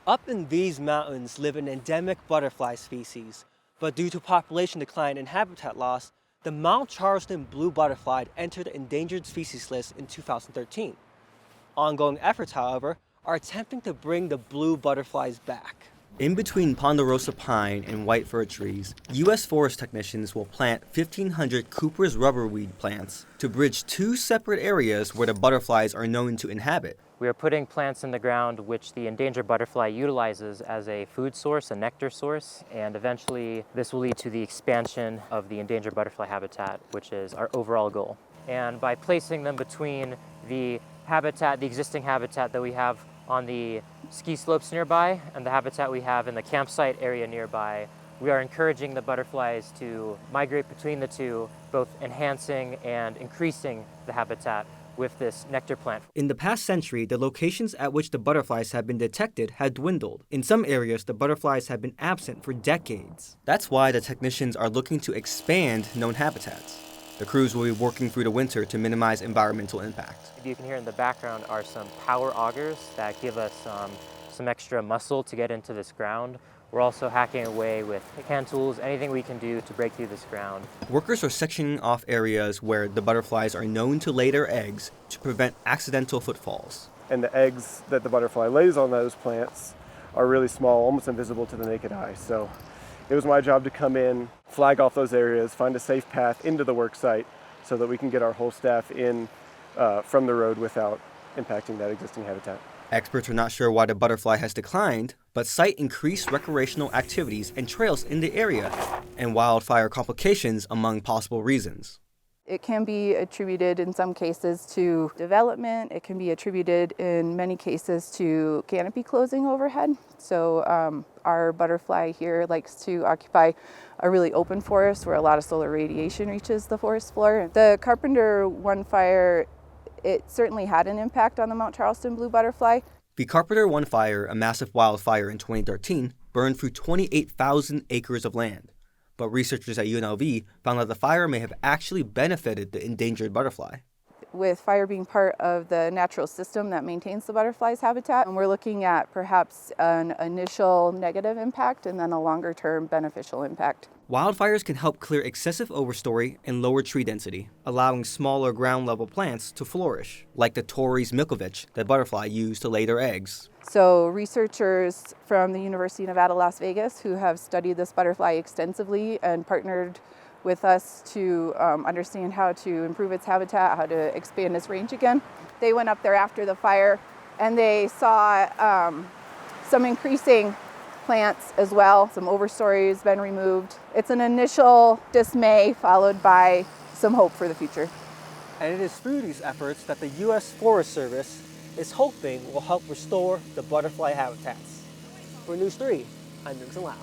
Up in these mountains live an endemic butterfly species, but due to population decline and habitat loss, the Mount Charleston blue butterfly entered the endangered species list in 2013. Ongoing efforts, however, are attempting to bring the blue butterflies back. In between ponderosa pine and white fir trees, U.S. forest technicians will plant 1,500 Cooper's rubberweed plants to bridge two separate areas where the butterflies are known to inhabit. We are putting plants in the ground which the endangered butterfly utilizes as a food source, a nectar source, and eventually this will lead to the expansion of the endangered butterfly habitat, which is our overall goal. And by placing them between the existing habitat that we have on the ski slopes nearby and the habitat we have in the campsite area nearby, we are encouraging the butterflies to migrate between the two, both enhancing and increasing the habitat with this nectar plant. In the past century, the locations at which the butterflies have been detected had dwindled. In some areas, the butterflies have been absent for decades. That's why the technicians are looking to expand known habitats. The crews will be working through the winter to minimize environmental impact. You can hear in the background are some power augers that give us some extra muscle to get into this ground. We're also hacking away with hand tools, anything we can do to break through this ground. Workers are sectioning off areas where the butterflies are known to lay their eggs to prevent accidental footfalls. And the eggs that the butterfly lays on those plants are really small, almost invisible to the naked eye. So it was my job to come in, flag off those areas, find a safe path into the work site so that we can get our whole staff in from the road without impacting that existing habitat. Experts are not sure why the butterfly has declined, but cite increased recreational activities and trails in the area and wildfire complications among possible reasons. It can be attributed in some cases to development. It can be attributed in many cases to canopy closing overhead. So our butterfly here likes to occupy a really open forest where a lot of solar radiation reaches the forest floor. The Carpenter 1 fire, it certainly had an impact on the Mount Charleston blue butterfly. The Carpenter 1 fire, a massive wildfire in 2013, burned through 28,000 acres of land. But researchers at UNLV found that the fire may have actually benefited the endangered butterfly. With fire being part of the natural system that maintains the butterfly's habitat, and we're looking at perhaps an initial negative impact and then a longer-term beneficial impact. Wildfires can help clear excessive overstory and lower tree density, allowing smaller ground-level plants to flourish, like the Torrey's milkovich that butterfly use to lay their eggs. So researchers from the University of Nevada, Las Vegas, who have studied this butterfly extensively and partnered with us to understand how to improve its habitat, how to expand its range again. They went up there after the fire and they saw some increasing plants as well. Some overstory has been removed. It's an initial dismay followed by some hope for the future. And it is through these efforts that the U.S. Forest Service is hoping will help restore the butterfly habitats. For News 3, I'm Vincent Lau.